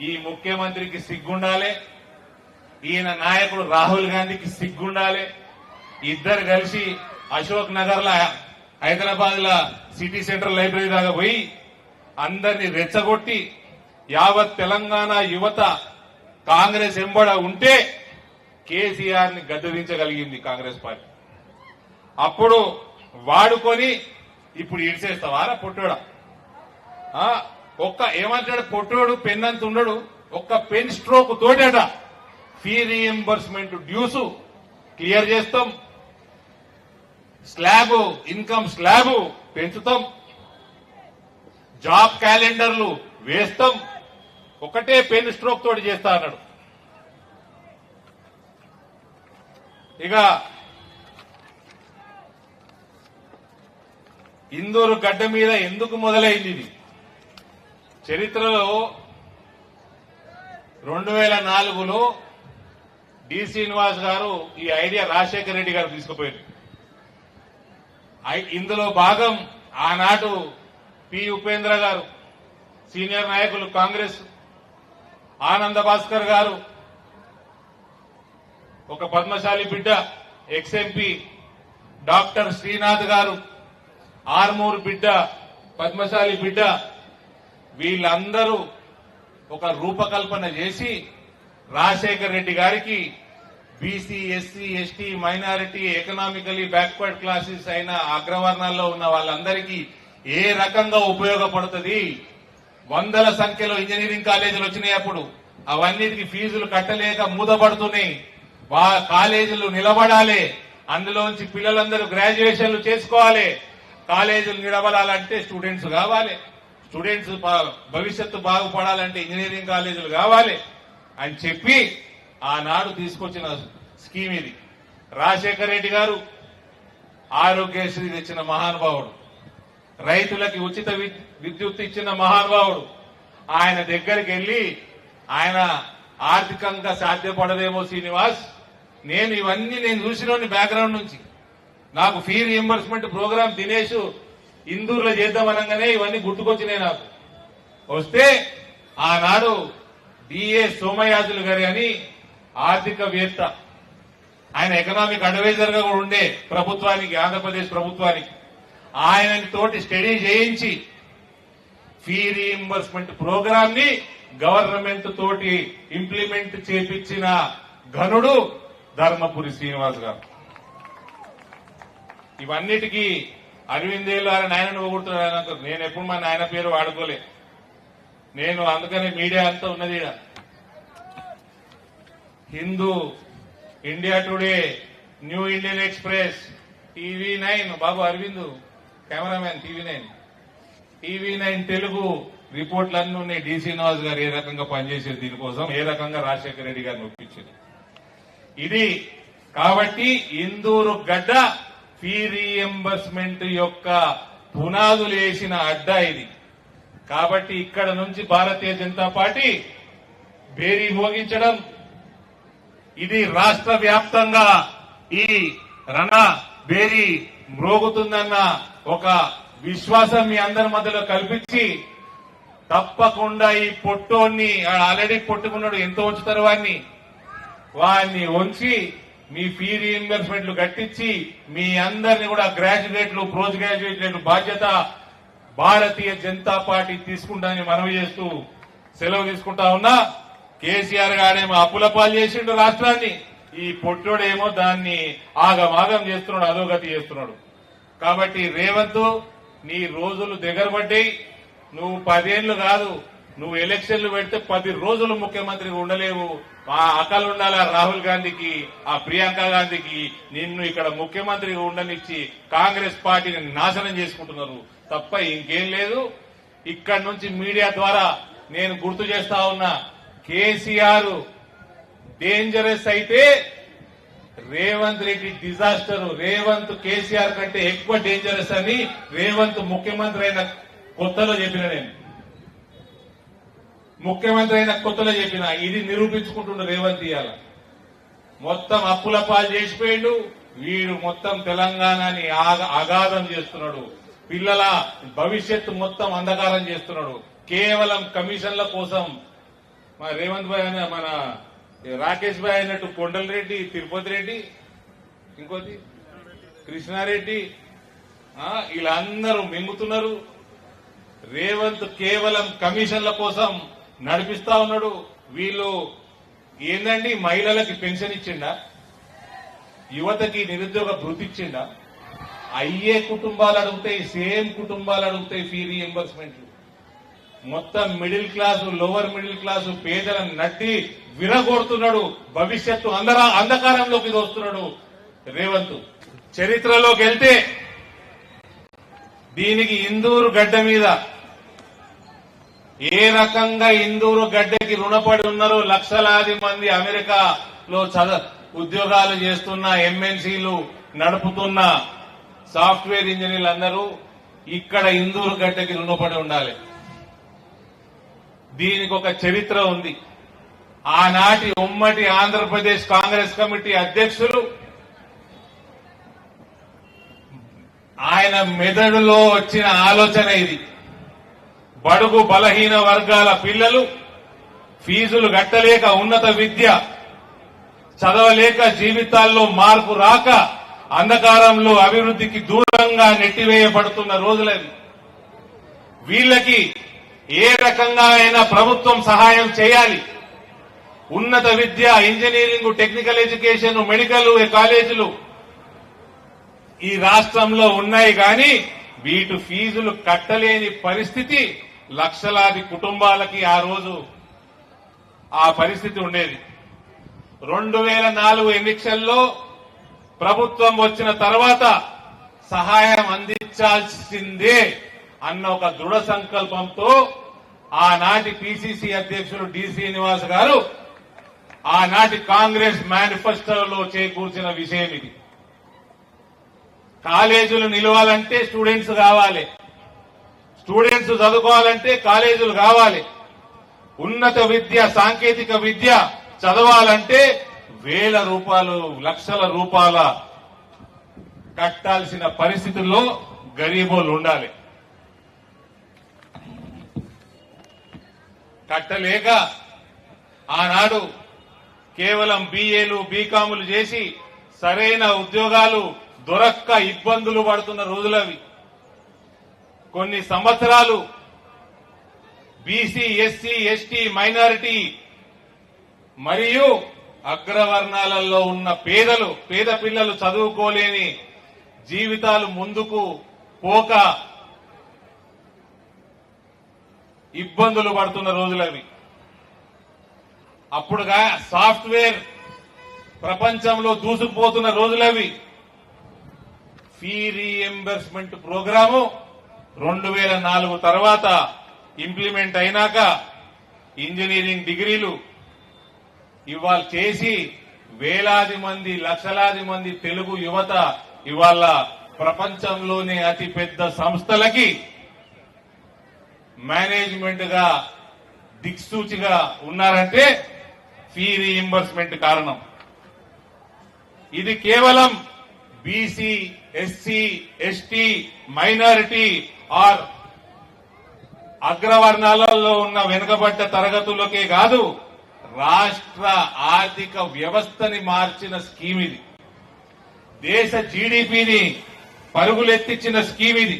ఈ ముఖ్యమంత్రికి సిగ్గుండాలి, ఈయన నాయకుడు రాహుల్ గాంధీకి సిగ్గుండాలి. ఇద్దరు కలిసి అశోక్ నగర్ లా హైదరాబాద్ లా సిటీ సెంట్రల్ లైబ్రరీ దాకా పోయి అందరినీ రెచ్చగొట్టి యావత్ తెలంగాణ యువత కాంగ్రెస్ ఎంబడ ఉంటే కేసీఆర్ ని గద్దెదించగలిగింది కాంగ్రెస్ పార్టీ. అప్పుడు వాడుకొని ఇప్పుడు ఇడిసేస్తావారా పొట్టోడా? ఏమంటాడు పొట్టోడు పెన్నంత ఉండడు, ఒక్క పెన్ స్ట్రోక్ తోటట ఫీ రీఎంబర్స్మెంట్ డ్యూస్ క్లియర్ చేస్తాం, స్లాబ్ ఇన్కమ్ స్లాబ్ పెంచుతాం, జాబ్ క్యాలెండర్లు వేస్తాం, ఒకటే పెన్ స్ట్రోక్ తోటి చేస్తా అన్నాడు. ఇక ఇందూరు గడ్డ మీద ఎందుకు మొదలైంది ఇది? చరిత్రలో 2004లో డి శ్రీనివాస్ గారు ఈ ఐడియా రాజశేఖర రెడ్డి గారు తీసుకుపోయారు. ఇందులో భాగం ఆనాడు పి ఉపేంద్ర గారు, సీనియర్ నాయకులు కాంగ్రెస్, ఆనంద భాస్కర్ గారు, ఒక పద్మశాలి బిడ్డ ఎక్స్ఎంపీ డాక్టర్ శ్రీనాథ్ గారు, ఆర్మూర్ బిడ్డ పద్మశాలి బిడ్డ, వీళ్ళందరూ ఒక రూపకల్పన చేసి రాజశేఖర రెడ్డి గారికి BC, SC, ST, minority, economically backward classes అయిన అగ్రవర్ణాల్లో ఉన్న వాళ్ళందరికీ ఏ రకంగా ఉపయోగపడుతుంది, వందల సంఖ్యలో ఇంజనీరింగ్ కాలేజీలు వచ్చినాయి. అప్పుడు అవన్నిటికీ ఫీజులు కట్టలేక మూతపడుతున్నాయి. కాలేజీలు నిలబడాలి, అందులోంచి పిల్లలందరూ గ్రాడ్యుయేషన్లు చేసుకోవాలి. కాలేజీలు నిలబడాలంటే స్టూడెంట్స్ కావాలి, స్టూడెంట్స్ భవిష్యత్తు బాగుపడాలంటే ఇంజనీరింగ్ కాలేజీలు కావాలి అని చెప్పి ఆనాడు తీసుకొచ్చిన స్కీమ్ ఇది. రాజశేఖర రెడ్డి గారు ఆరోగ్యశ్రీ తెచ్చిన మహానుభావుడు, రైతులకి ఉచిత విద్యుత్ ఇచ్చిన మహానుభావుడు. ఆయన దగ్గరికి వెళ్లి ఆయన ఆర్థికంగా సాధ్యపడదేమో శ్రీనివాస్, నేను ఇవన్నీ చూసినోని బ్యాక్గ్రౌండ్ నుంచి, నాకు ఫీ రీఎంబర్స్మెంట్ ప్రోగ్రాం దినేష్ ఇందూరులో చేద్దామనగానే ఇవన్నీ గుర్తుకొచ్చినాయి నాకు. వస్తే ఆనాడు డిఏ సోమయాజులు గారి అని ఆర్థికవేత్త, ఆయన ఎకనామిక్ అడ్వైజర్ గా కూడా ఉండే ప్రభుత్వానికి, ఆంధ్రప్రదేశ్ ప్రభుత్వానికి, ఆయనని తోటి స్టడీ చేయించి ఫీ రీఎంబర్స్మెంట్ ప్రోగ్రాం ని గవర్నమెంట్ తోటి ఇంప్లిమెంట్ చేపించిన ఘనుడు ధర్మపురి శ్రీనివాస్ గారు. ఇవన్నిటికీ అరవిందేళ్ళు ఆయన నాయనను పొగుడుతున్నాడు. నేను ఎప్పుడు మా నాయన పేరు వాడుకోలే, నేను అందుకనే మీడియా అంతా ఉన్నది. Hindu, India today, new Indian express, TV9 బాబు అరవింద్ కెమెరామ్యాన్, TV9 తెలుగు రిపోర్ట్లన్నీ ఉన్నాయి. డి శ్రీనివాస్ గారు ఏ రకంగా పనిచేసేది దీనికోసం, ఏ రకంగా రాజశేఖర రెడ్డి గారిని ఒప్పించింది ఇది. కాబట్టి ఇందూరు గడ్డ ఫీ రీఎంబర్స్మెంట్ యొక్క పునాదులు వేసిన అడ్డా ఇది. కాబట్టి ఇక్కడ నుంచి భారతీయ జనతా పార్టీ బేరీ మోగించడం, ఇది రాష్ట్ర వ్యాప్తంగా ఈ రణ బేరీ మ్రోగుతుందన్న ఒక విశ్వాసం మీ అందరి మధ్యలో కల్పించి, తప్పకుండా ఈ పొట్టోన్ని ఆల్రెడీ పొట్టుకున్నాడు, ఎంత ఉంచుతారు వాడిని ఉంచి మీ ఫీ రీఎంబర్స్మెంట్లు కట్టించి మీ అందరినీ కూడా గ్రాడ్యుయేట్లు, పోస్ట్ గ్రాడ్యుయేట్లు బాధ్యత భారతీయ జనతా పార్టీ తీసుకుంటానని మనవి చేస్తూ సెలవు తీసుకుంటా ఉన్నా. కేసీఆర్ గారేమో అప్పుల పాలు చేసిండు రాష్ట్రాన్ని, ఈ పొట్టోడేమో దాన్ని ఆగమాగం చేస్తున్నాడు, అధోగతి చేస్తున్నాడు. కాబట్టి రేవంత్, నీ రోజులు దగ్గర పడ్డాయి. నువ్వు 10 ఏళ్లు కాదు, నువ్వు ఎలక్షన్లు పెడితే 10 రోజులు ముఖ్యమంత్రిగా ఉండలేవు. ఆ అకలు ఉండాలి రాహుల్ గాంధీకి, ఆ ప్రియాంక గాంధీకి. నిన్ను ఇక్కడ ముఖ్యమంత్రిగా ఉండనిచ్చి కాంగ్రెస్ పార్టీని నాశనం చేసుకుంటున్నారు తప్ప ఇంకేం లేదు. ఇక్కడి నుంచి మీడియా ద్వారా నేను గుర్తు చేస్తా ఉన్నా, కేసీఆర్ డేంజరస్ అయితే రేవంత్ రెడ్డి డిజాస్టర్. రేవంత్ కేసీఆర్ కంటే ఎక్కువ డేంజరస్ అని రేవంత్ ముఖ్యమంత్రి అయిన కొత్తలో చెప్పిన, నేను ముఖ్యమంత్రి అయిన కొత్తలో చెప్పిన, ఇది నిరూపించుకుంటుండు రేవంత్. ఇవాళ మొత్తం అప్పుల పాలు చేసిపోయిండు వీడు, మొత్తం తెలంగాణని అగాధం చేస్తున్నాడు, పిల్లల భవిష్యత్తు మొత్తం అంధకారం చేస్తున్నాడు. కేవలం కమిషన్ల కోసం మన రేవంత్ భాయ్ అనే మన రాకేష్ భాయ్ అయినట్టు కొండల రెడ్డి, తిరుపతి రెడ్డి, ఇంకోటి కృష్ణారెడ్డి వీళ్ళందరూ మింగుతున్నారు. రేవంత్ కేవలం కమిషన్ల కోసం నడిపిస్తా ఉన్నాడు. వీళ్ళు ఏందండి, మహిళలకి పెన్షన్ ఇచ్చిండా, యువతకి నిరుద్యోగ భృతి ఇచ్చిండా? అయ్యే కుటుంబాలు అడుగుతాయి, సేమ్ కుటుంబాలు అడుగుతాయి ఫీ రీఎంబర్స్మెంట్. మొత్తం middle class, lower middle class పేదలను నట్టి విరగొడుతున్నాడు. భవిష్యత్తు అంధకారంలోకి దోస్తున్నాడు రేవంత్. చరిత్రలోకి వెళ్తే దీనికి ఇందూరు గడ్డ మీద ఏ రకంగా ఇందూరు గడ్డకి రుణపడి ఉన్నారో లక్షలాది మంది అమెరికాలో ఉద్యోగాలు చేస్తున్న ఎంఎన్సీలు నడుపుతున్న సాఫ్ట్వేర్ ఇంజనీర్లు అందరూ ఇక్కడ ఇందూరు గడ్డకి రుణపడి ఉండాలి. దీనికి ఒక చరిత్ర ఉంది. ఆనాటి ఉమ్మడి ఆంధ్రప్రదేశ్ కాంగ్రెస్ కమిటీ అధ్యక్షులు ఆయన మెదడులో వచ్చిన ఆలోచన ఇది. బడుగు బలహీన వర్గాల పిల్లలు ఫీజులు కట్టలేక, ఉన్నత విద్య చదవలేక, జీవితాల్లో మార్పు రాక, అంధకారంలో అభివృద్ధికి దూరంగా నెట్టివేయబడుతున్న రోజులవి. వీళ్ళకి ఏ రకంగా అయినా ప్రభుత్వం సహాయం చేయాలి. ఉన్నత విద్య, ఇంజనీరింగ్, టెక్నికల్ ఎడ్యుకేషన్, మెడికల్ కాలేజీలు ఈ రాష్ట్రంలో ఉన్నాయి. కానీ వీటి ఫీజులు కట్టలేని పరిస్థితి లక్షలాది కుటుంబాలకి ఆ రోజు ఆ పరిస్థితి ఉండేది. 2004 ఎన్నికల్లో ప్రభుత్వం వచ్చిన తర్వాత సహాయం అందించాల్సిందే అన్న ఒక దృఢ సంకల్పంతో ఆనాటి పిసిసి అధ్యక్షులు డి శ్రీనివాస్ గారు ఆనాటి కాంగ్రెస్ మేనిఫెస్టోలో చేకూర్చిన విషయం ఇది. కాలేజీలు నిలవాలంటే స్టూడెంట్స్ కావాలి, స్టూడెంట్స్ చదువుకోవాలంటే కాలేజీలు కావాలి, ఉన్నత విద్య, సాంకేతిక విద్య చదవాలంటే వేల రూపాయలు, లక్షల రూపాయల కట్టాల్సిన పరిస్థితుల్లో గరీబోళ్ళు ఉండాలి. కట్టలేక ఆనాడు కేవలం బీఏలు, బీకాములు చేసి సరైన ఉద్యోగాలు దొరక్క ఇబ్బందులు పడుతున్న రోజులవి. కొన్ని సంవత్సరాలు బీసీ, ఎస్సీ, ఎస్టీ, మైనారిటీ మరియు అగ్రవర్ణాలలో ఉన్న పేద పిల్లలు చదువుకోలేని జీవితాలు ముందుకు పోక ఇబ్బందులు పడుతున్న రోజులవి. అప్పుడుగా సాఫ్ట్వేర్ ప్రపంచంలో దూసుకుపోతున్న రోజులవి. ఫీ రీఎంబర్స్మెంట్ ప్రోగ్రాము 2004 తర్వాత ఇంప్లిమెంట్ అయినాక ఇంజనీరింగ్ డిగ్రీలు ఇవాళ చేసి వేలాది మంది, లక్షలాది మంది తెలుగు యువత ఇవాళ ప్రపంచంలోనే అతిపెద్ద సంస్థలకి మేనేజ్మెంట్ గా దిక్సూచిగా ఉన్నారంటే ఫీ రీఎంబర్స్మెంట్ కారణం. ఇది కేవలం BC, SC, ST, minority or అగ్రవర్ణాలలో ఉన్న వెనుకబడ్డ తరగతులకే కాదు, రాష్ట్ర ఆర్థిక వ్యవస్థని మార్చిన స్కీమ్ ఇది. దేశ జీడీపీని పరుగులెత్తించిన స్కీమ్ ఇది.